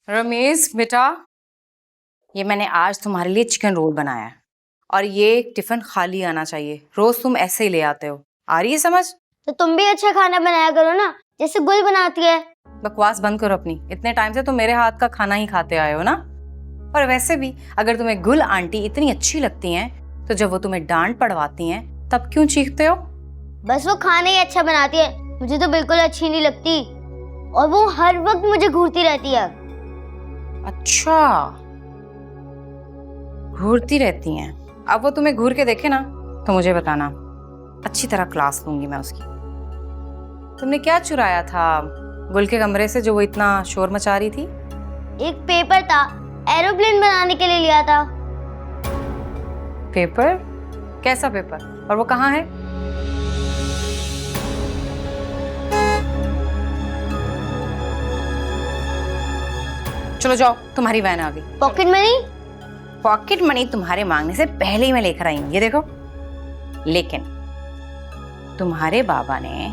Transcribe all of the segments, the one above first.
रमेश बेटा, ये मैंने आज तुम्हारे लिए चिकन रोल बनाया है और ये टिफिन खाली आना चाहिए। रोज तुम ऐसे ही ले आते हो। आ रही है समझ? तो तुम भी अच्छा खाना बनाया करो ना, जैसे गुल बनाती है। बकवास बंद करो अपनी। इतने टाइम से तुम मेरे हाथ का खाना ही खाते आए हो ना। और वैसे भी अगर तुम्हें गुल आंटी इतनी अच्छी लगती हैं तो जब वो तुम्हें डांट पड़वाती हैं तब क्यों चीखते हो? बस वो खाना ही अच्छा बनाती है, मुझे तो बिल्कुल अच्छी नहीं लगती। और वो हर वक्त मुझे घूरती रहती है। अच्छा, घूरती रहती हैं। अब वो तुम्हें घूर के देखे ना तो मुझे बताना, अच्छी तरह क्लास लूंगी मैं उसकी। तुमने क्या चुराया था गुल के कमरे से जो वो इतना शोर मचा रही थी? एक पेपर था, एरोप्लेन बनाने के लिए लिया था। पेपर? कैसा पेपर? और वो कहाँ है? चलो जाओ, तुम्हारी वैन आ गई। Pocket money? पॉकेट मनी तुम्हारे मांगने से पहले ही मैं लेकर आई हूँ, ये देखो। लेकिन तुम्हारे बाबा ने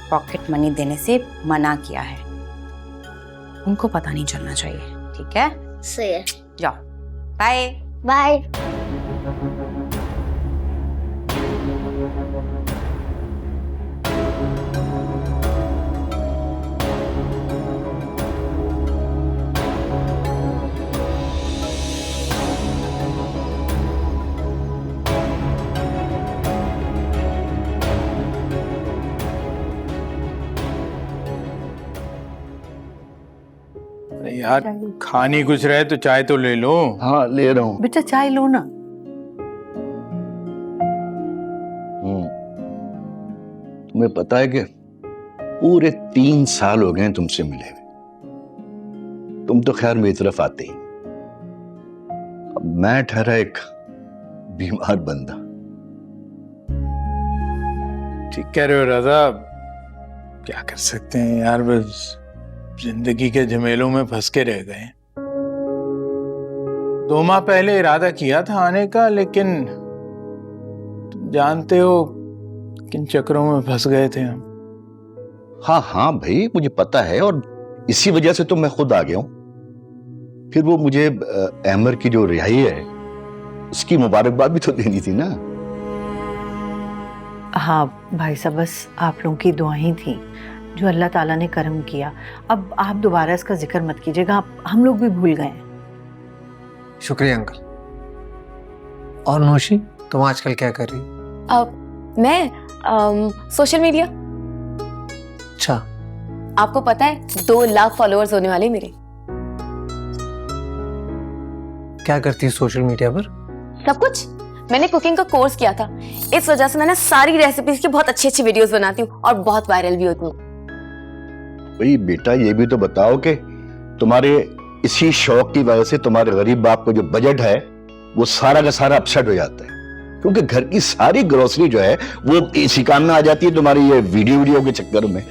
पॉकेट मनी देने से मना किया है। उनको पता नहीं चलना चाहिए, ठीक है? सही है। जाओ, बाय बाय। यार खानी कुछ रहे तो चाय तो ले लो। हाँ ले रहा हूँ। बेटा चाय लो ना। तुम्हें पता है कि पूरे 3 साल हो गए तुमसे मिले हुए। तुम तो खैर मेरी तरफ आते ही। अब मैं ठहरा एक बीमार बंदा। ठीक कह रहे हो राजा, क्या कर सकते हैं यार, बस जिंदगी के झमेलों में फंस के रह गए। 2 माह पहले इरादा किया था आने का, लेकिन तुम जानते हो किन चक्रों में फंस गए थे हम। हाँ हाँ भाई, मुझे पता है और इसी वजह से तो मैं खुद आ गया हूं। फिर वो मुझे अहमर की जो रिहाई है उसकी मुबारकबाद भी तो देनी थी ना। हाँ भाई साहब, बस आप लोगों की दुआएं थी जो अल्लाह ताला ने करम किया। अब आप दोबारा इसका जिक्र मत कीजिएगा, हम लोग भी भूल गए। शुक्रिया अंकल। और नौशी, तुम आजकल क्या कर रही? मैं सोशल मीडिया। अच्छा, आपको पता है 2 लाख फॉलोअर्स होने वाले मेरे। क्या करती है सोशल मीडिया पर? सब कुछ। मैंने कुकिंग का कोर्स किया था, इस वजह से मैंने सारी रेसिपीज की बहुत अच्छी अच्छी वीडियोस बनाती हूँ और बहुत वायरल भी होती हूँ। भाई बेटा, ये भी तो बताओ कि तुम्हारे इसी शौक की वजह से तुम्हारे गरीब बाप का जो बजट है वो सारा का सारा अपसेट हो जाता है, क्योंकि घर की सारी ग्रोसरी जो है वो इसी काम में आ जाती है तुम्हारी ये वीडियो के चक्कर में।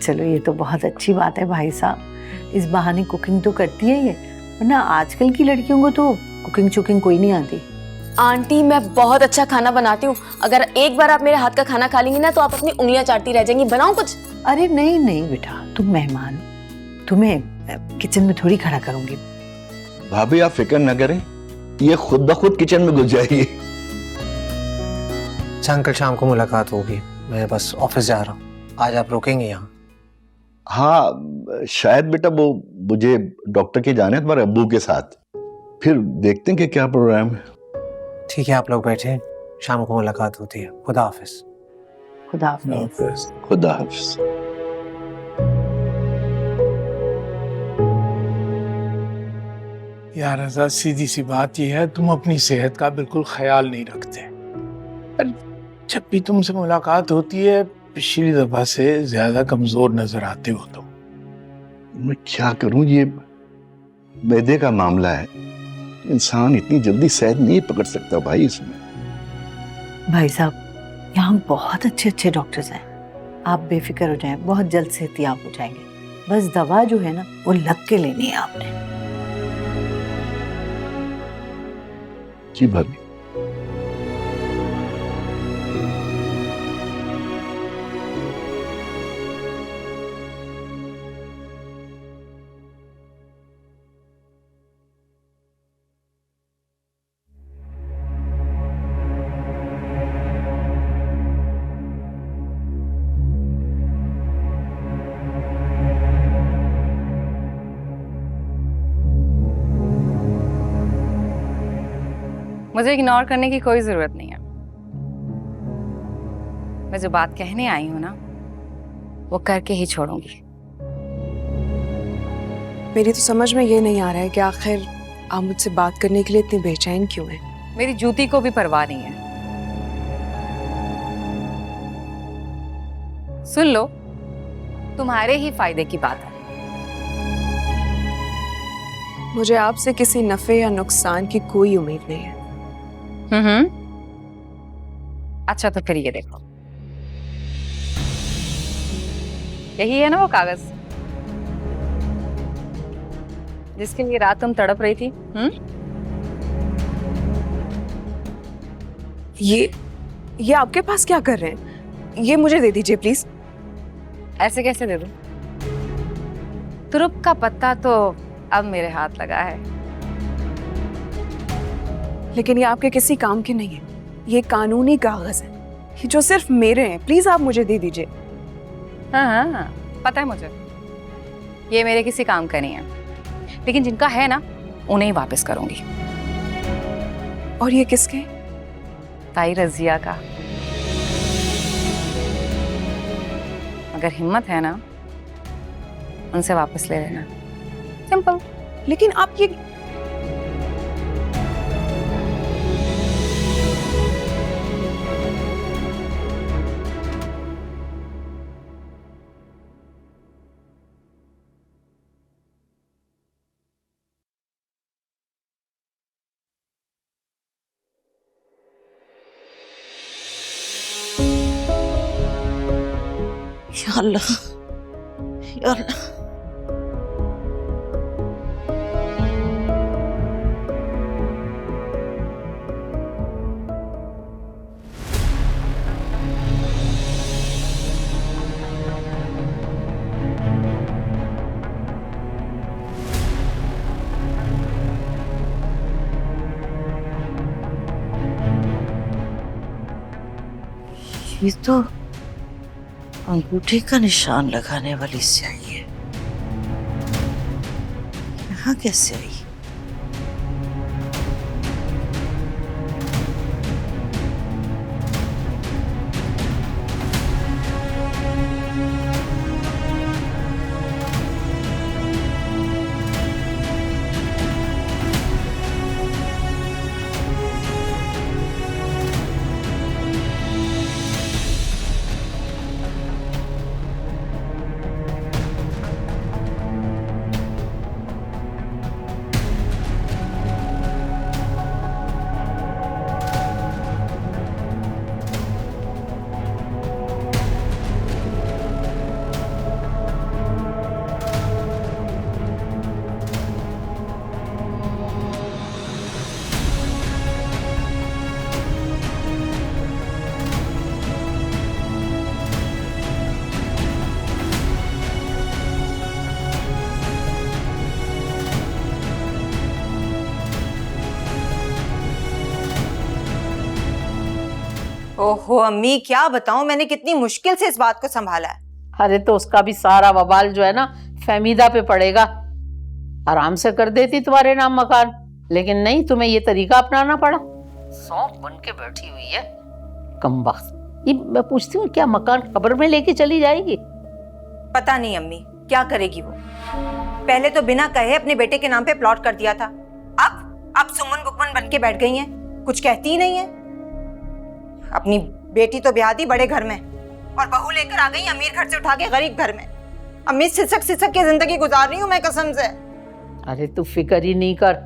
चलो ये तो बहुत अच्छी बात है भाई साहब, इस बहाने कुकिंग तो करती है ये, वरना आजकल की लड़कियों को तो कुकिंग चुकिंग कोई नहीं आती। आंटी मैं बहुत अच्छा खाना बनाती हूँ, अगर एक बार आप मेरे हाथ का खाना खा लेंगी ना तो आप अपनी उंगलियां चाटती रह जाएंगी। बनाऊं कुछ? अरे नहीं नहीं बेटा, तुम मेहमान, तुम्हें किचन में थोड़ी खड़ा करूंगी। भाभी आप फिक्र न करें, ये खुद ब खुद किचन में घुस जाएगी। अच्छा अंकल, शाम को मुलाकात होगी, मैं बस ऑफिस जा रहा हूँ। आज आप रुकेंगे यहाँ? हाँ शायद बेटा, वो मुझे डॉक्टर के जाने तुम्हारे अब्बू के साथ, फिर देखते हैं कि क्या प्रोग्राम है। ठीक है, आप लोग बैठे, शाम को मुलाकात होती है। खुदा हाफिज। खुदा हाफिज। खुदा हाफिज। यार रजा, सीधी सी बात यह है, तुम अपनी सेहत का बिल्कुल ख्याल नहीं रखते। पर जब भी तुमसे मुलाकात होती है पिछली दफा से ज्यादा कमजोर नजर आते हो तुम। मैं क्या करूं, ये मैदे का मामला है, इंसान इतनी जल्दी सेहत नहीं पकड़ सकता भाई इसमें। भाई साहब, यहाँ बहुत अच्छे अच्छे डॉक्टर्स हैं, आप बेफिक्र हो जाएं, बहुत जल्द सेहतियाब हो जाएंगे। बस दवा जो है ना वो लग के लेनी है आपने। जी भाभी। मुझे इग्नोर करने की कोई जरूरत नहीं है। मैं जो बात कहने आई हूं ना, वो करके ही छोड़ूंगी। मेरी तो समझ में ये नहीं आ रहा है कि आखिर आप मुझसे बात करने के लिए इतनी बेचैन क्यों हैं? मेरी जूती को भी परवाह नहीं है। सुन लो, तुम्हारे ही फायदे की बात है। मुझे आपसे किसी नफे या नुकसान की कोई उम्मीद नहीं है। अच्छा तो फिर ये देखो, यही है ना वो कागज जिसके लिए रात तुम तड़प रही थी? ये आपके पास क्या कर रहे हैं? ये मुझे दे दीजिए प्लीज। ऐसे कैसे दे दूं? तुरुप का पत्ता तो अब मेरे हाथ लगा है। लेकिन ये आपके किसी काम के नहीं है, ये कानूनी कागज है, ये जो सिर्फ मेरे हैं। प्लीज आप मुझे दे दीजिए। हाँ, पता है मुझे, ये मेरे किसी काम का नहीं है, लेकिन जिनका है ना उन्हें ही वापस करूंगी। और ये किसके? ताई रजिया का। अगर हिम्मत है ना, उनसे वापस ले लेना। सिंपल। लेकिन आप ये या अल्लाह, या अल्लाह। ये तो अंगूठे का निशान लगाने वाली स्याही है। यहाँ कैसे आई? ओहो अम्मी, क्या बताऊं, मैंने कितनी मुश्किल से इस बात को संभाला है। अरे तो उसका भी सारा वबाल जो है ना फहमीदा पे पड़ेगा। आराम से कर देती तुम्हारे नाम मकान, लेकिन नहीं, तुम्हें ये तरीका अपनाना पड़ा। सौंफ बन के बैठी हुई है कमबख्त। ये मैं पूछती हूँ, क्या मकान कब्र में लेके चली जाएगी? पता नहीं अम्मी क्या करेगी वो। पहले तो बिना कहे अपने बेटे के नाम पे प्लॉट कर दिया था, अब सुमन बुकमन बन के बैठ गई हैं, कुछ कहती ही नहीं है। अपनी बेटी तो ब्याह दी बड़े घर में और बहू लेकर आ गई अमीर घर से उठा के गरीब घर में। अम्मी सिसक सिसक की जिंदगी गुजार रही हूँ मैं कसम से। अरे तू फिक्र ही नहीं कर,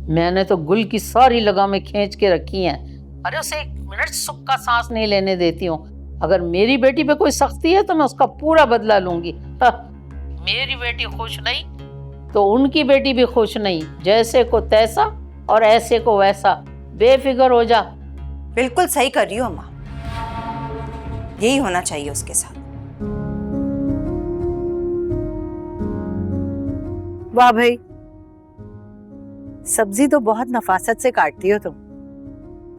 मैंने तो गुल की सारी लगामें खींच के रखी हैं। अरे उसे एक मिनट सुख का सांस नहीं लेने देती हूँ। अगर मेरी बेटी पे कोई सख्ती है तो मैं उसका पूरा बदला लूंगी। मेरी बेटी खुश नहीं तो उनकी बेटी भी खुश नहीं। जैसे को तैसा और ऐसे को वैसा, बेफिक्र हो जा। बिल्कुल सही कर रही हो अम्मा, यही होना चाहिए उसके साथ। वाह भाई, सब्जी तो बहुत नफासत से काटती हो तुम।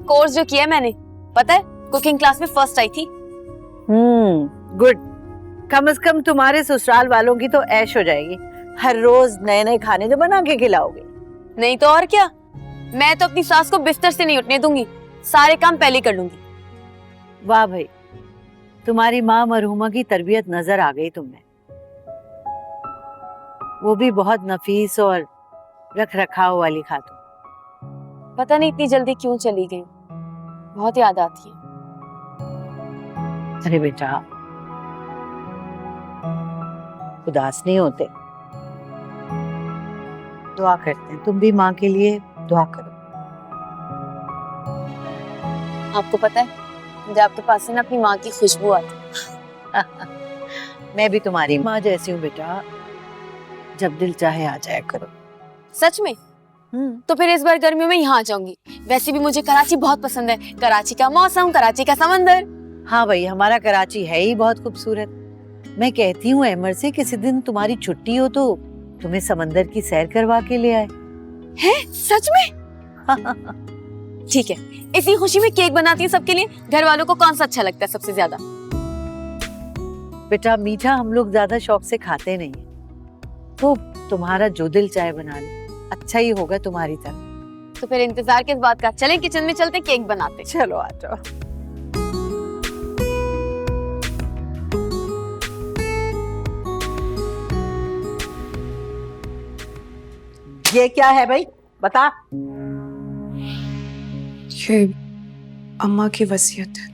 कोर्स जो किया मैंने, पता है कुकिंग क्लास में फर्स्ट आई थी। गुड। कम से कम तुम्हारे ससुराल वालों की तो ऐश हो जाएगी। हर रोज नए नए खाने तो बना के खिलाओगे। नहीं तो और क्या, मैं तो अपनी सास को बिस्तर से नहीं उठने दूंगी, सारे काम पहले कर लूंगी। वाह भाई, तुम्हारी माँ मरहुमा की तरबियत नजर आ गई तुम्हें। वो भी बहुत नफीस और रख रखाव वाली खातून। पता नहीं इतनी जल्दी क्यों चली गई, बहुत याद आती है। अरे बेटा, उदास नहीं होते, दुआ करते हैं। तुम भी माँ के लिए दुआ करो। आपको पता है, मुझे आपके पास से ना अपनी माँ की खुशबू आती। मैं भी तुम्हारी माँ जैसी हूँ बेटा, जब दिल चाहे आ जाया करो। सच में? तो फिर इस बार गर्मियों में यहाँ आ जाऊंगी। वैसे भी मुझे कराची बहुत पसंद है, कराची का मौसम, कराची का समंदर। हाँ भाई, हमारा कराची है ही बहुत खूबसूरत। मैं कहती हूँ अहमद से किसी दिन तुम्हारी छुट्टी हो तो तुम्हें समंदर की सैर करवा के ले आए। हैं? सच में? ठीक है, इसी खुशी में केक बनाती हूँ सबके लिए। घर वालों को कौन सा अच्छा लगता है सबसे ज्यादा? बेटा, मीठा हम लोग ज्यादा शौक से खाते नहीं है, तो तुम्हारा जो दिल चाहे बना ले, अच्छा ही होगा तुम्हारी तरफ। तो फिर इंतजार किस बात का, चलें किचन में चलते, केक बनाते। चलो आ जाओ। ये क्या है भाई, बता। ये अम्मा की वसीयत है।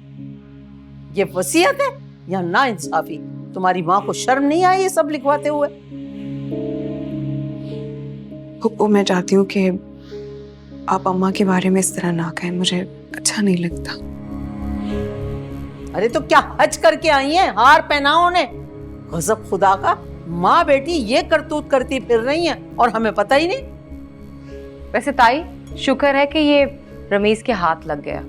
ये वसीयत है या ना इंसाफी? तुम्हारी माँ को शर्म नहीं आई ये सब लिखवाते हुए? फुप्पो, मैं चाहती हूँ कि आप अम्मा के बारे में इस तरह ना कहें, मुझे अच्छा नहीं लगता। अरे तो क्या हज करके आई हैं? हार पहनाओ उन्हें। गजब खुदा का, माँ बेटी ये करतूत करती फिर रही हैं और हमें पता ही नहीं। वैसे ताई, शुक्र है कि ये रमीज के हाथ लग गया,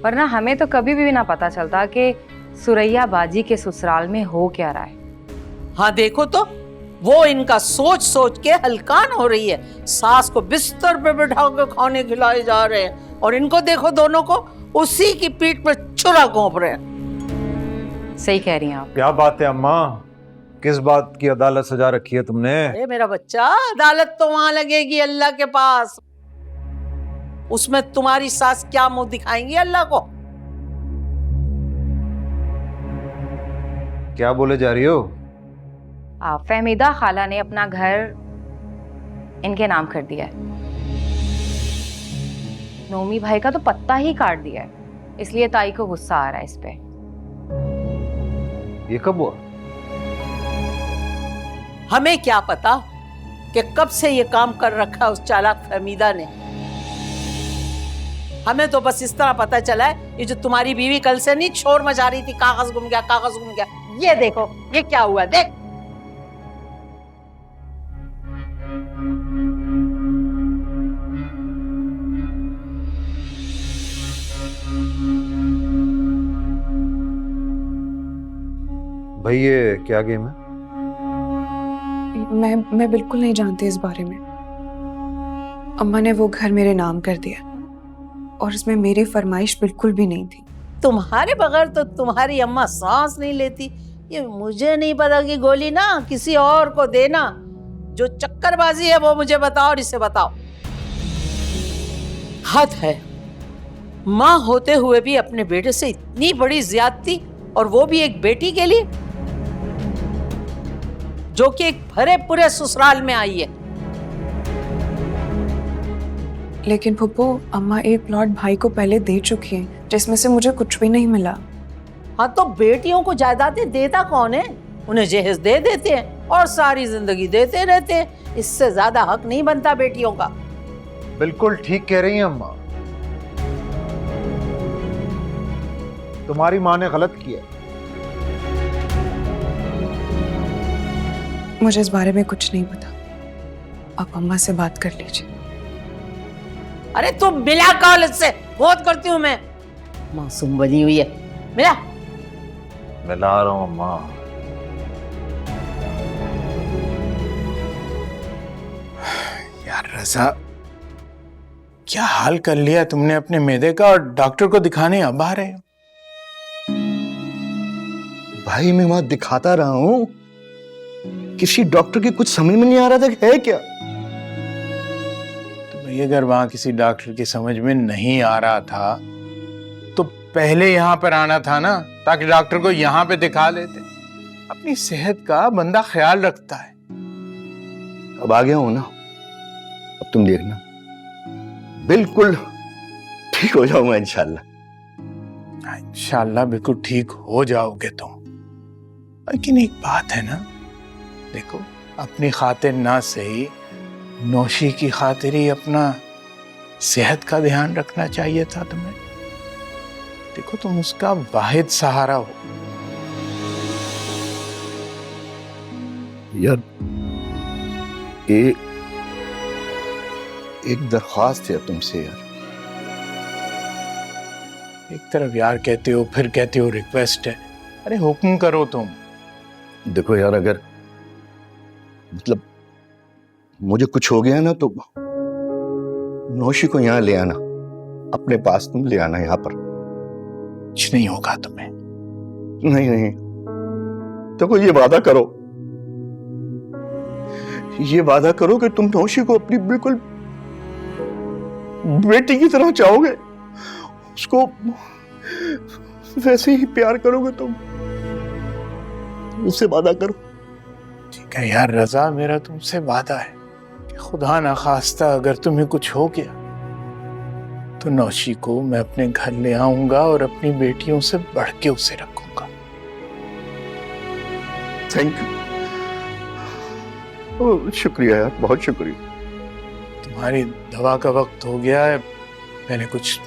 वरना हमें तो कभी भी ना पता चलता कि सुरैया बाजी के ससुराल में हो क्या रहा है। हाँ देखो तो, वो इनका सोच सोच के हलकान हो रही है। सास को बिस्तर पे बिठा के खाने खिलाए जा रहे हैं और इनको देखो दोनों को उसी की पीठ पर छुरा घोंप रहे हैं। सही कह रही हैं आप। क्या बात है अम्मा, किस बात की अदालत सजा रखी है तुमने? अरे मेरा बच्चा, अदालत तो वहां लगेगी अल्लाह के पास। उसमें तुम्हारी सास क्या मुंह दिखाएंगी अल्लाह को? क्या बोले जा रही हो? फहमीदा खाला ने अपना घर इनके नाम कर दिया है। नोमी भाई का तो पत्ता ही काट दिया है, इसलिए ताई को गुस्सा आ रहा है इस पे। ये कब हुआ? हमें क्या पता कि कब से ये काम कर रखा उस चालाक फहमीदा ने। हमें तो बस इस तरह पता चला है, ये जो तुम्हारी बीवी कल से नहीं शोर मचा रही थी, कागज गुम गया, कागज गुम गया। ये देखो, ये क्या हुआ देख। भाई ये क्या गेम है? मैं बिल्कुल नहीं जानती इस बारे में। अम्मा ने वो घर मेरे नाम कर दिया और इसमें मेरी फरमाइश बिल्कुल भी नहीं थी। तुम्हारे बगैर तो तुम्हारी अम्मा सांस नहीं लेती। ये मुझे नहीं पता कि गोली ना किसी और को देना। जो चक्करबाजी है वो मुझे बताओ और इसे बताओ। हद है, माँ होते हुए भी अपने बेटे से इतनी बड़ी ज्यादती, और वो भी एक बेटी के लिए जो कि एक भरे पूरे ससुराल में आई है। लेकिन फुप्पो, अम्मा एक प्लॉट भाई को पहले दे चुकी हैं, जिसमें से मुझे कुछ भी नहीं मिला। हाँ तो बेटियों को जायदादें देता कौन है? उन्हें जहेज दे देते हैं और सारी जिंदगी देते रहते हैं। इससे ज्यादा हक नहीं बनता बेटियों का। बिल्कुल ठीक कह रही हैं अम्मा, तुम्हारी माँ ने गलत किया। मुझे इस बारे में कुछ नहीं पता, आप अम्मा से बात कर लीजिए। अरे तुम मिला कॉलेज से, बहुत करती हूँ मैं। मासूम बनी हुई है, मिला। मिला रहा हूँ अम्मा। यार रजा, क्या हाल कर लिया तुमने अपने मैदे का, और डॉक्टर को दिखाने अब आ रहे हो? भाई मैं वहां दिखाता रहा हूं, किसी डॉक्टर की कुछ समझ में नहीं आ रहा था कि है क्या। तो भाई अगर वहां किसी डॉक्टर की समझ में नहीं आ रहा था तो पहले यहाँ पर आना था ना, ताकि डॉक्टर को यहाँ पे दिखा लेते। अपनी सेहत का बंदा ख्याल रखता है। अब आ गया हूं ना, अब तुम देखना बिल्कुल ठीक हो जाऊंगा इंशाल्लाह। इंशाल्लाह बिल्कुल ठीक हो जाओगे तुम। लेकिन एक बात है ना, देखो अपनी खातिर ना सही, नौशी की खातिर ही अपना सेहत का ध्यान रखना चाहिए था तुम्हें। देखो तुम उसका वाहिद सहारा हो। यार एक दरख्वास्त है तुमसे यार। एक तरफ यार कहते हो, फिर कहते हो रिक्वेस्ट है। अरे हुक्म करो तुम। देखो यार, अगर मतलब मुझे कुछ हो गया ना तो नौशी को यहाँ ले आना, अपने पास तुम ले आना यहाँ पर। कुछ नहीं होगा तुम्हें। नहीं नहीं, देखो ये वादा करो, ये वादा करो कि तुम नौशी को अपनी बिल्कुल बेटी की तरह चाहोगे, उसको वैसे ही प्यार करोगे तुम, उससे वादा करो। ठीक है यार रजा, मेरा तुमसे वादा है कि खुदा ना खास्ता अगर तुम्हें कुछ हो गया तो नौशी को मैं अपने घर ले आऊंगा और अपनी बेटियों से बढ़ के उसे रखूंगा। थैंक यू, शुक्रिया यार, बहुत शुक्रिया। तुम्हारी दवा का वक्त हो गया है, पहले कुछ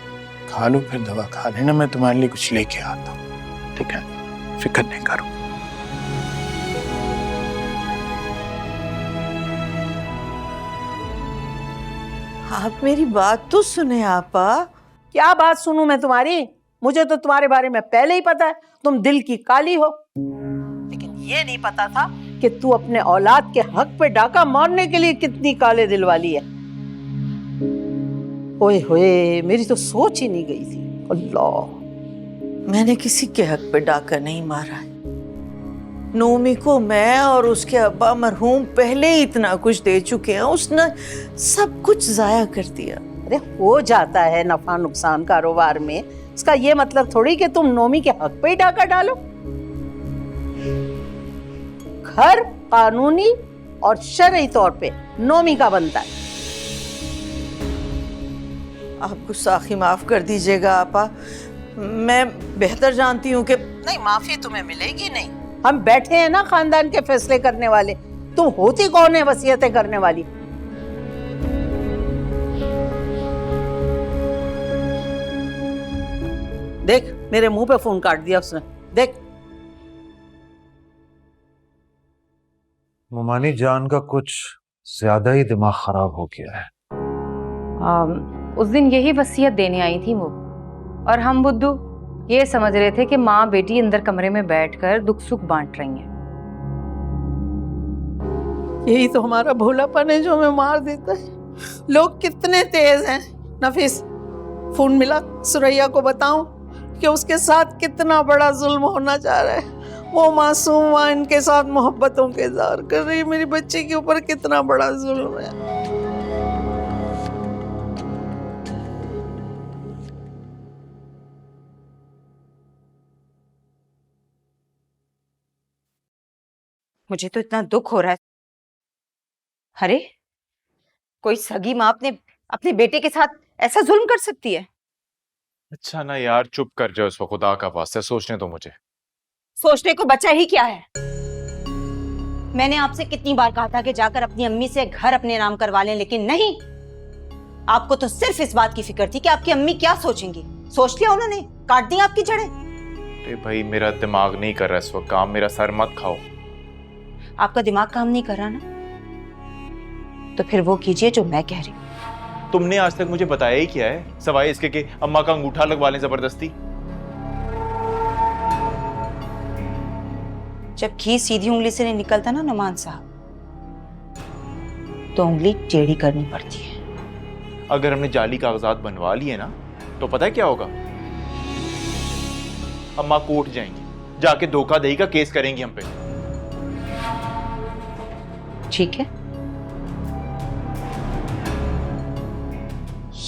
खा लो फिर दवा खा लेना। मैं तुम्हारे लिए कुछ लेके आता हूँ, ठीक है? फिक्र नहीं करो। आप मेरी बात तो सुने आपा। क्या बात सुनूं मैं तुम्हारी? मुझे तो तुम्हारे बारे में पहले ही पता है, तुम दिल की काली हो। लेकिन ये नहीं पता था कि तू अपने औलाद के हक पे डाका मारने के लिए कितनी काले दिल वाली है। ओए होए, मेरी तो सोच ही नहीं गई थी। अल्लाह, मैंने किसी के हक पे डाका नहीं मारा है। नोमी को मैं और उसके अब्बा मरहूम पहले ही इतना कुछ दे चुके हैं, उसने सब कुछ जाया कर दिया। अरे हो जाता है नफा नुकसान कारोबार में, इसका ये मतलब थोड़ी कि तुम नोमी के हक पे ही डाका डालो। घर कानूनी और शरई तौर पे नोमी का बनता है। आप गुस्साखी माफ कर दीजिएगा आपा, मैं बेहतर जानती हूँ कि नहीं, माफी तुम्हें मिलेगी नहीं। हम बैठे हैं ना खानदान के फैसले करने वाले, तुम होती कौन है वसीयतें करने वाली? देख, मेरे मुंह पे फोन काट दिया उसने। देख, मुमानी जान का कुछ ज्यादा ही दिमाग खराब हो गया है। उस दिन यही वसीयत देने आई थी वो, और हम बुद्धू ये समझ रहे थे कि माँ बेटी अंदर कमरे में बैठकर दुख सुख बांट रही हैं। यही तो हमारा भोलापन है जो हमें मार देता है। लोग कितने तेज हैं। नफीस, फोन मिला, सुरैया को बताऊं कि उसके साथ कितना बड़ा जुल्म होना चाह रहा है। वो मासूम माँ इनके साथ मोहब्बतों के इज़हार कर रही है। मेरी बच्ची के ऊपर कितना बड़ा जुल्म है। मुझे तो इतना दुख हो रहा है। अरे कोई सगी माँ अपने बेटे के साथ ऐसा जुल्म कर सकती है? अच्छा ना यार, चुप कर जाओ, इसको खुदा का वास्ते सोचने तो मुझे। सोचने को बचा ही क्या है? मैंने आपसे कितनी बार कहा था कि जाकर अपनी अम्मी से घर अपने नाम करवा लें, लेकिन नहीं। आपको तो सिर्फ इस बात की फिक्र थी कि आपकी अम्मी क्या सोचेंगी। सोच लिया उन्होंने, काट दी आपकी जड़ें। अरे भाई, मेरा दिमाग नहीं कर रहा इस वक्त काम, मेरा सर मत खाओ। आपका दिमाग काम नहीं कर रहा ना, तो फिर वो कीजिए जो मैं कह रही हूँ। तुमने आज तक मुझे बताया ही क्या है, सवाए इसके कि अम्मा का अंगूठा लगवा लें जबरदस्ती? जब घी सीधी उंगली से नहीं निकलता ना नुमान साहब, तो उंगली टेढ़ी करनी पड़ती है। अगर हमने जाली कागजात बनवा लिए ना, तो पता है क्या होगा? अम्मा कोर्ट जाएंगी, जाके धोखाधड़ी का केस करेंगी हम पे। ठीक है,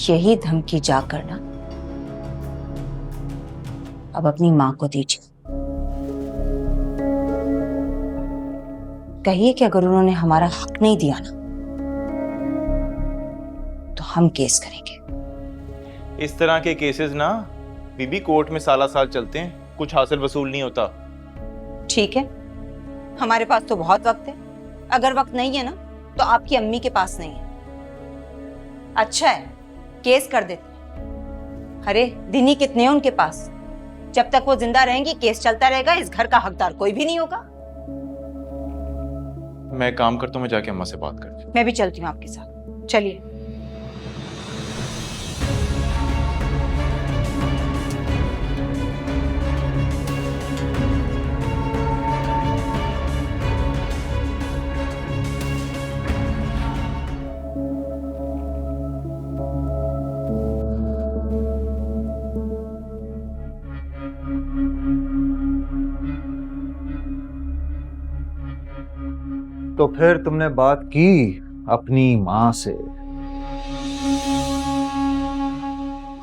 यही धमकी जाकर ना अब अपनी मां को दीजिए। कहिए कि अगर उन्होंने हमारा हक नहीं दिया ना तो हम केस करेंगे। इस तरह के केसेस ना बीबी कोर्ट में साल चलते हैं, कुछ हासिल वसूल नहीं होता। ठीक है, हमारे पास तो बहुत वक्त है। अगर वक्त नहीं है ना तो आपकी अम्मी के पास नहीं है। अच्छा है, केस कर देते हैं। अरे दिन ही कितने हैं उनके पास। जब तक वो जिंदा रहेंगी केस चलता रहेगा। इस घर का हकदार कोई भी नहीं होगा। मैं एक काम करता हूँ, मैं जाके अम्मा से बात करती हूँ। मैं भी चलती हूँ आपके साथ। चलिए। तो फिर तुमने बात की अपनी माँ से?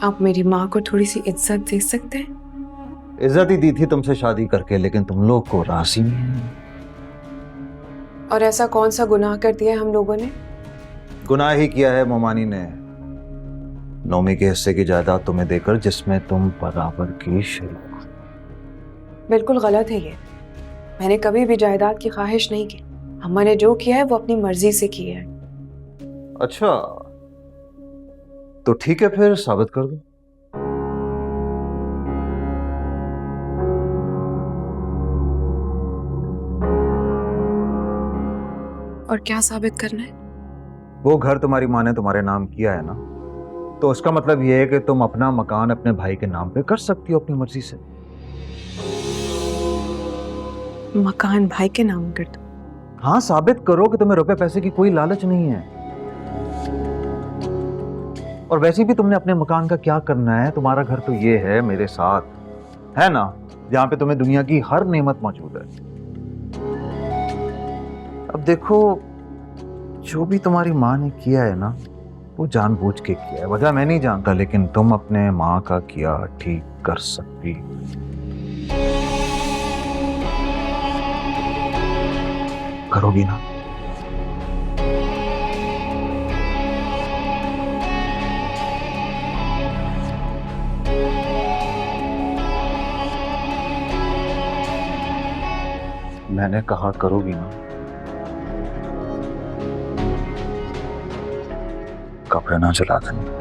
आप मेरी माँ को थोड़ी सी इज्जत दे सकते हैं? इज्जत ही दी थी तुमसे शादी करके, लेकिन तुम लोग को राशि नहीं। और ऐसा कौन सा गुनाह कर दिया है हम लोगों ने? गुनाह ही किया है मोमानी ने, नौमी के हिस्से की जायदाद तुम्हें देकर जिसमें तुम बराबर की शरीक। बिल्कुल गलत है ये। मैंने कभी भी जायदाद की ख्वाहिश नहीं की। अम्मा ने जो किया है वो अपनी मर्जी से किया है। अच्छा, तो ठीक है, फिर साबित कर दो। और क्या साबित करना है? वो घर तुम्हारी माँ ने तुम्हारे नाम किया है ना, तो उसका मतलब ये है कि तुम अपना मकान अपने भाई के नाम पे कर सकती हो अपनी मर्जी से। मकान भाई के नाम कर दो? हाँ, साबित करो कि तुम्हें रुपए पैसे की कोई लालच नहीं है। और वैसे भी तुमने अपने मकान का क्या करना है? तुम्हारा घर तो ये है मेरे साथ, है ना, जहां पे तुम्हें दुनिया की हर नेमत मौजूद है। अब देखो, जो भी तुम्हारी माँ ने किया है ना, वो जानबूझ के किया है। वजह मैं नहीं जानता, लेकिन तुम अपने माँ का किया ठीक कर सकती। करोगी ना? मैंने कहा करोगी ना? कपड़े ना जला देना।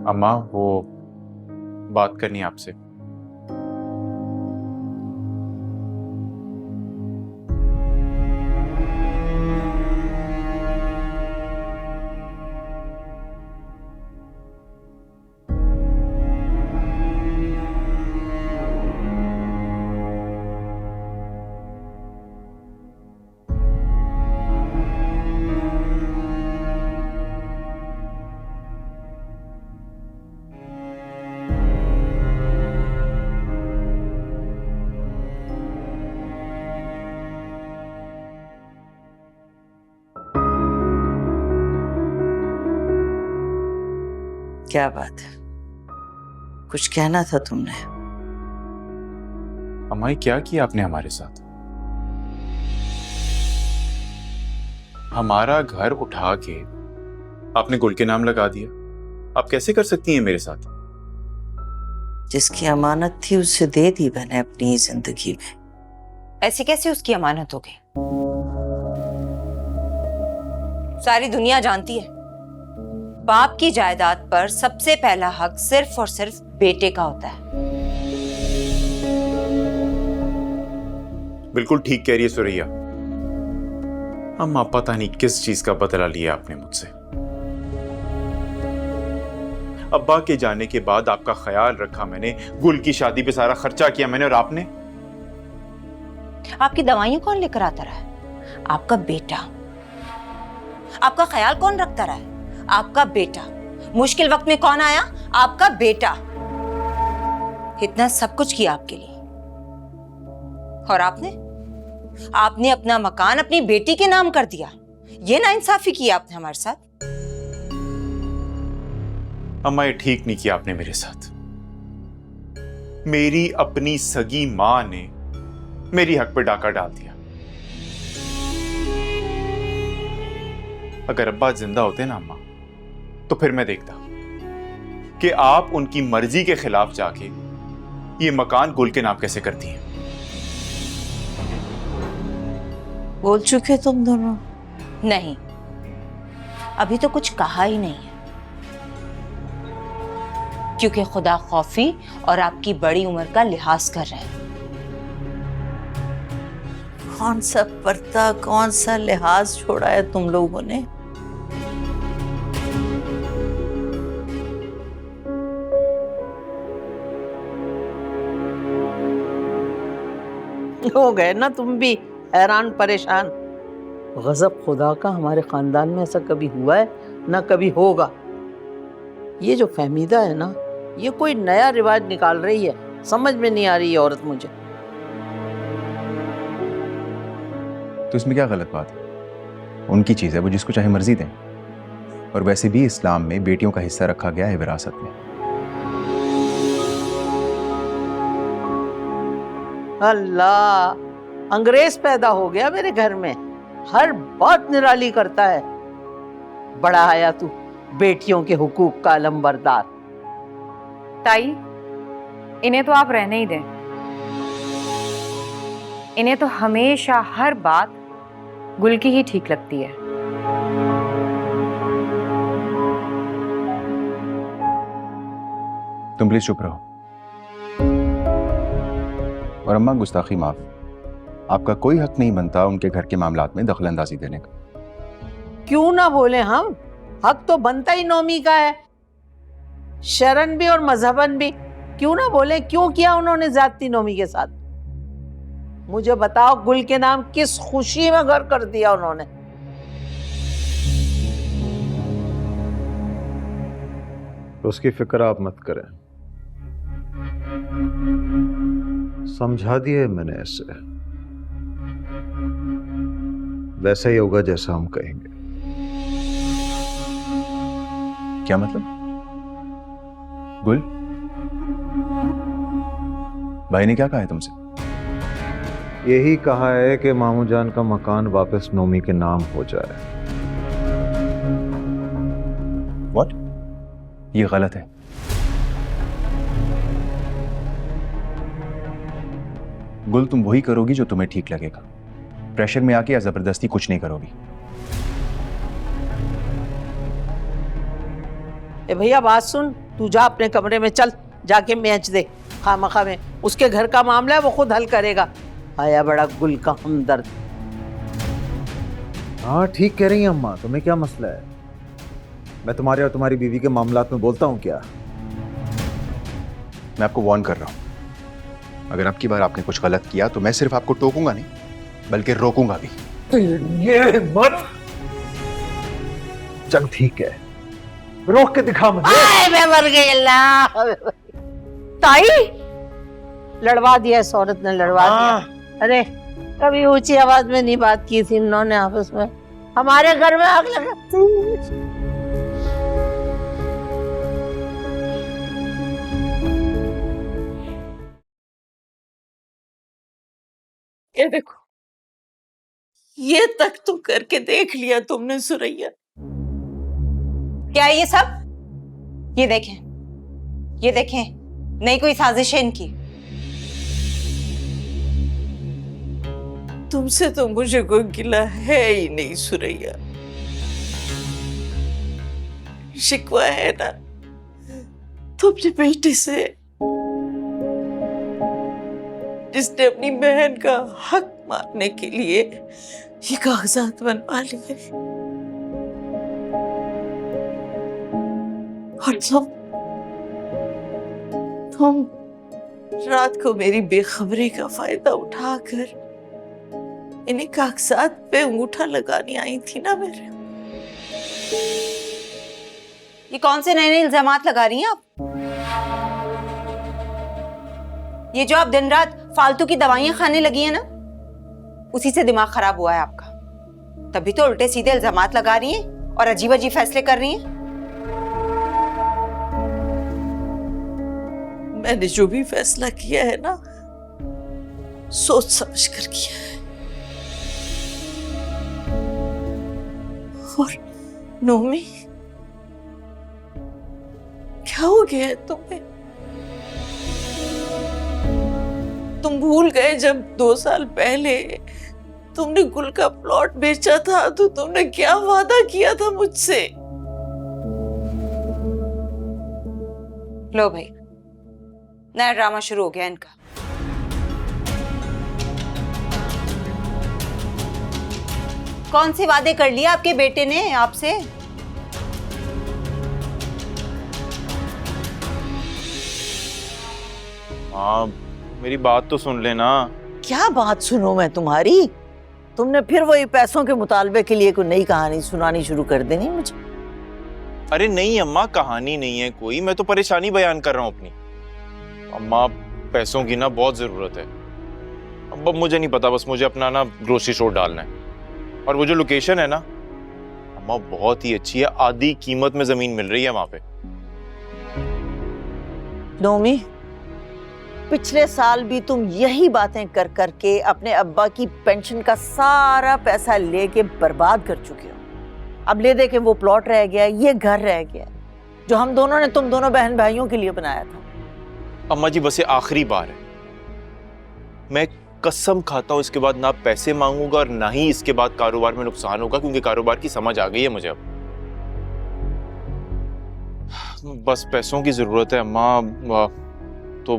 अम्मा, वो बात करनी है आपसे। क्या बात है, कुछ कहना था तुमने? अम्मा, क्या किया आपने हमारे साथ? हमारा घर उठा के आपने गुल के नाम लगा दिया। आप कैसे कर सकती हैं मेरे साथ? जिसकी अमानत थी उसे दे दी मैंने अपनी जिंदगी में। ऐसी कैसे उसकी अमानत हो गई? सारी दुनिया जानती है बाप की जायदाद पर सबसे पहला हक सिर्फ और सिर्फ बेटे का होता है। बिल्कुल ठीक कह रही है सुरैया। अम्मा, पता नहीं किस चीज का बदला लिया आपने मुझसे। अब्बा के जाने के बाद आपका ख्याल रखा मैंने, गुल की शादी पे सारा खर्चा किया मैंने, और आपने? आपकी दवाइयां कौन लेकर आता रहा है? आपका बेटा। आपका ख्याल कौन रखता रहा है? आपका बेटा। मुश्किल वक्त में कौन आया? आपका बेटा। इतना सब कुछ किया आपके लिए, और आपने अपना मकान अपनी बेटी के नाम कर दिया। ये नाइंसाफी की आपने हमारे साथ। अम्मा, ये ठीक नहीं किया आपने मेरे साथ। मेरी अपनी सगी मां ने मेरी हक पे डाका डाल दिया। अगर अब्बा जिंदा होते ना अम्मा, तो फिर मैं देखता कि आप उनकी मर्जी के खिलाफ जाके ये मकान गुल के नाम कैसे करती हैं। बोल चुके तुम दोनों? नहीं, अभी तो कुछ कहा ही नहीं है, क्योंकि खुदा खौफी और आपकी बड़ी उम्र का लिहाज कर रहे हैं। कौन सा पर्दा, कौन सा लिहाज छोड़ा है तुम लोगों ने? हो गए ना तुम भी हैरान परेशान। गजब खुदा का, हमारे खानदान में ऐसा कभी हुआ है ना कभी होगा। ये जो फहमीदा है ना, ये कोई नया रिवाज निकाल रही है, समझ में नहीं आ रही है औरत मुझे। तो इसमें क्या गलत बात है? उनकी चीज़ है, वो जिसको चाहे मर्जी दें। और वैसे भी इस्लाम में बेटियों का हिस्सा रखा गया है विरासत में। अल्लाह, अंग्रेज पैदा हो गया मेरे घर में, हर बात निराली करता है। बड़ा आया तू बेटियों के हुकूक का अलंबरदार। ताई, इन्हें तो आप रहने ही दें। इन्हें तो हमेशा हर बात गुल की ही ठीक लगती है। तुम प्लीज चुप रहो। और अम्मा, गुस्ताखी माफ। आपका कोई हक नहीं बनता उनके घर के मामलात में दखल अंदाजी देने का। क्यों ना बोले हम, हक तो बनता ही नौमी का है, शरन भी और मजहबन भी। क्यों ना बोले, क्यों किया उन्होंने ज्यादती नौमी के साथ? मुझे बताओ, गुल के नाम किस खुशी में घर कर दिया उन्होंने? उसकी फिक्र आप मत करें, समझा दिए मैंने ऐसे। वैसा ही होगा जैसा हम कहेंगे। क्या मतलब? गुल, भाई ने क्या कहा है तुमसे? यही कहा है कि मामू जान का मकान वापस नोमी के नाम हो जाए। व्हाट? ये गलत है। गुल, तुम वही करोगी जो तुम्हें ठीक लगेगा। प्रेशर में आके या जबरदस्ती कुछ नहीं करोगी। ए भैया, बात सुन, तू जा अपने कमरे में, चल जाके मैच दे। खामखा में उसके घर का मामला है, वो खुद हल करेगा। आया बड़ा गुल का हमदर्द। हाँ, ठीक कह रही हैं अम्मा। तुम्हें क्या मसला है? मैं तुम्हारे और तुम्हारी बीवी के मामलात में बोलता हूँ क्या? मैं आपको वार्न कर रहा हूँ, अगर अब की बार आपने कुछ गलत किया तो मैं सिर्फ आपको टोकूंगा नहीं, बल्कि रोकूंगा भी। ये मत। चल ठीक है, रोक के दिखा मुझे। मैं मर गई। अल्लाह, ताई लड़वा दिया इस औरत ने, लड़वा दिया। अरे कभी ऊंची आवाज में नहीं बात की थी इन्होंने आपस में, हमारे घर में आग लगा। ये देखो, ये तक तो करके देख लिया तुमने सुरैया। क्या है ये सब? ये देखें, ये देखें, नहीं कोई साजिश है इनकी। तुमसे तो मुझे कोई गिला है ही नहीं सुरैया, शिकवा है ना तो अपने बेटे से, जिसने अपनी बहन का हक मारने के लिए ये कागजात बनवा लिए। और तुम रात को मेरी बेखबरी का फायदा उठाकर इन्हीं कागजात पे अंगूठा लगाने आई थी ना मेरे। ये कौन से नए नए इल्जामात लगा रही हैं आप? ये जो आप दिन रात फालतू की दवाइयां खाने लगी हैं ना, उसी से दिमाग खराब हुआ है आपका। तभी तो उल्टे सीधे इल्जामात लगा रही हैं और अजीब अजीब फैसले कर रही हैं। मैंने जो भी फैसला किया है ना, सोच समझ कर किया है। और नोमी, क्या हो गया है तुम्हें? तुम भूल गए जब 2 साल पहले तुमने गुल का प्लॉट बेचा था तो तुमने क्या वादा किया था मुझसे? लो भाई, नया ड्रामा शुरू हो गया इनका। कौन से वादे कर लिए आपके बेटे ने आपसे? हाँ, मेरी बात तो सुन लेना। क्या बात सुनूं मैं तुम्हारी? तुमने फिर वही पैसों के मुतालबे के लिए कोई नई कहानी सुनानी शुरू कर देनी मुझे। अरे नहीं अम्मा, कहानी नहीं है कोई, मैं तो परेशानी बयान कर रहा हूँ अपनी। अम्मा, पैसों की ना बहुत जरूरत है। अब मुझे नहीं पता, बस मुझे अपना ना ग्रोसरी स्टोर डालना है। और वो जो लोकेशन है ना अम्मा, बहुत ही अच्छी है, आधी कीमत में जमीन मिल रही है वहां पे। नोमी, पिछले साल भी तुम यही बातें कर करके अपने अब्बा की पेंशन का सारा पैसा लेके बर्बाद कर चुके हो। अब ले दे के वो प्लॉट रह गया, ये घर रह गया जो हम दोनों ने तुम दोनों बहन भाइयों के लिए बनाया था। अम्मा जी, बस ये आखिरी बार है। मैं कसम खाता हूं इसके बाद ना पैसे मांगूंगा और ना ही इसके बाद कारोबार में नुकसान होगा, क्योंकि कारोबार की समझ आ गई है मुझे अब। बस पैसों की जरूरत है अम्मा, तो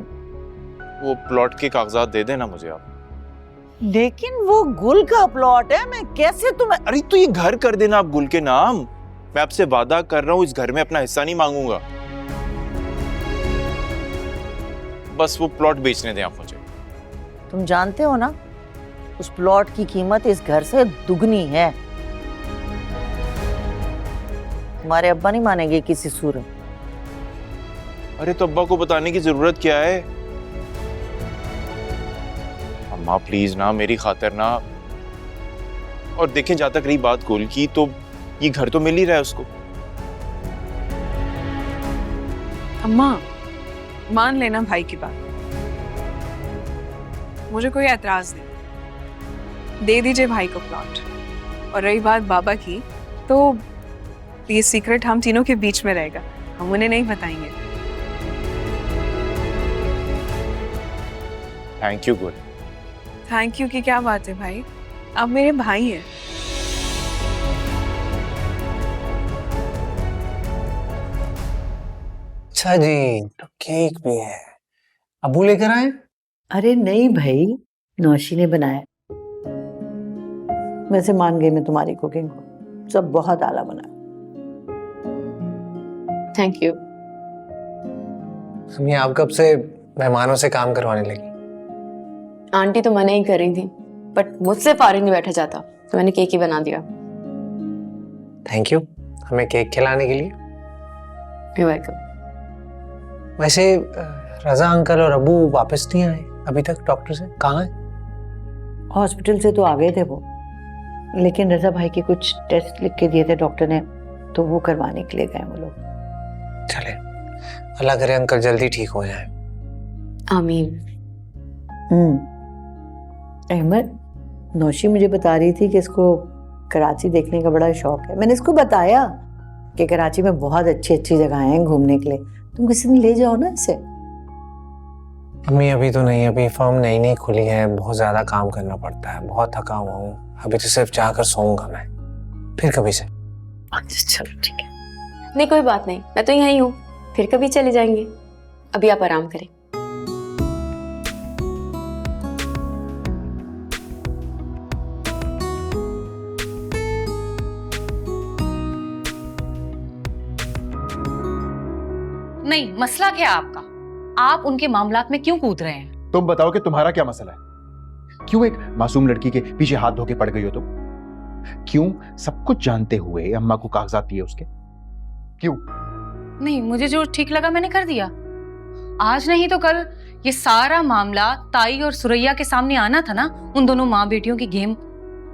वो प्लॉट के कागजात दे देना मुझे आप। लेकिन वो गुल का प्लॉट है, मैं कैसे तुम्हें? अरे तो ये घर कर देना आप गुल के नाम। मैं आपसे वादा कर रहा हूं, इस घर में अपना हिस्सा नहीं मांगूंगा। बस वो प्लॉट बेचने दें आप मुझे। तुम जानते हो ना, उस प्लॉट की कीमत इस घर से दुगनी है। तुम्हारे अब्बा नहीं मानेंगे किसी सूरत। अरे तो अब्बा को बताने की जरूरत क्या है? अम्मा प्लीज ना, मेरी खातिर ना। और देखें, जहां तक रही बात गुल की, तो ये घर तो मिल ही रहा है उसको। अम्मा, मान लेना भाई की बात, मुझे कोई एतराज नहीं, दे दीजिए भाई को प्लॉट। और रही बात बाबा की, तो ये सीक्रेट हम तीनों के बीच में रहेगा, हम उन्हें नहीं बताएंगे। थैंक यू गुल। थैंक यू की क्या बात है भाई, आप मेरे भाई हैं। अच्छा जी, तो केक भी है, अबू लेकर आए? अरे नहीं भाई, नौशी ने बनाया। वैसे मान गई मैं तुम्हारी कुकिंग को, सब बहुत आला बना। Thank you. हम आप कब से मेहमानों से काम करवाने लगी? आंटी तो मना ही कर रही थी, बट मुझसे फारिग नहीं बैठा जाता, तो मैंने केक ही बना दिया। थैंक यू हमें केक खिलाने के लिए। You're welcome। वैसे रजा अंकल और अबू वापस नहीं आए अभी तक डॉक्टर से? कहाँ हैं? हॉस्पिटल से तो आ गए थे वो, लेकिन रजा भाई के कुछ टेस्ट लिख के दिए थे डॉक्टर ने, तो वो करवाने के लिए गए वो लोग। चले, अल्लाह करे अंकल जल्दी ठीक हो जाए। आमीन। अहमद, नौशी मुझे बता रही थी कि इसको कराची देखने का बड़ा शौक है। मैंने इसको बताया कि कराची में बहुत अच्छी अच्छी जगह हैं घूमने के लिए, तुम किसी दिन ले जाओ ना इसे। अम्मी अभी तो नहीं, अभी फर्म नई नई खुली है, बहुत ज्यादा काम करना पड़ता है, बहुत थका हुआ हूँ। अभी तो सिर्फ जाकर सोऊंगा मैं, फिर कभी से। अच्छा चलो ठीक है। नहीं कोई बात नहीं, मैं तो यहीं हूँ, फिर कभी चले जाएंगे। अभी आप आराम करें। नहीं, मसला क्या है आपका? आप उनके मामलात में क्यों कूद रहे हैं? तुम बताओ कि तुम्हारा क्या मसला है? क्यों एक मासूम लड़की के पीछे हाथ धो के पड़ गई हो तुम? क्यों सब कुछ जानते हुए अम्मा को कागजात दिए उसके? क्यों? नहीं, मुझे जो ठीक लगा मैंने कर दिया। आज नहीं तो कल ये सारा मामला ताई और सुरैया के सामने आना था ना। उन दोनों माँ बेटियों की गेम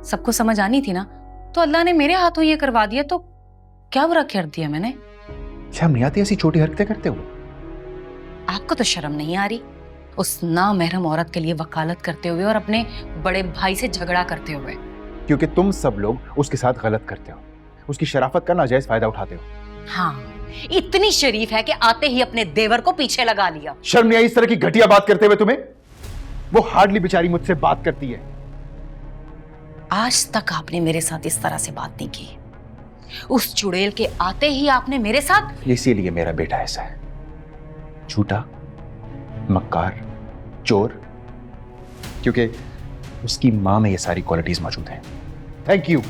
सबको समझ आनी थी ना, तो अल्लाह ने मेरे हाथों ये करवा दिया, तो क्या बुरा कर दिया मैंने? शर्म नहीं आती ऐसी छोटी हरकतें करते हुए? आपको तो शर्म नहीं आ रही उस नामहरम औरत के लिए वकालत करते हुए और अपने बड़े भाई से झगड़ा करते हुए? क्योंकि तुम सब लोग उसके साथ गलत करते हो, उसकी शराफत का नाजायज फायदा उठाते हो। हाँ, इतनी शरीफ है कि आते ही अपने देवर को पीछे लगा लिया। शर्म नहीं आई इस तरह की घटिया बात करते हुए तुम्हें? वो हार्डली बेचारी मुझसे बात करती है। आज तक आपने मेरे साथ इस तरह से बात नहीं की। उस चुड़ैल के आते ही आपने मेरे साथ। इसीलिए मेरा बेटा ऐसा है, झूठा, मक्कार, चोर, क्योंकि उसकी मां में ये सारी क्वालिटीज मौजूद हैं। Thank you.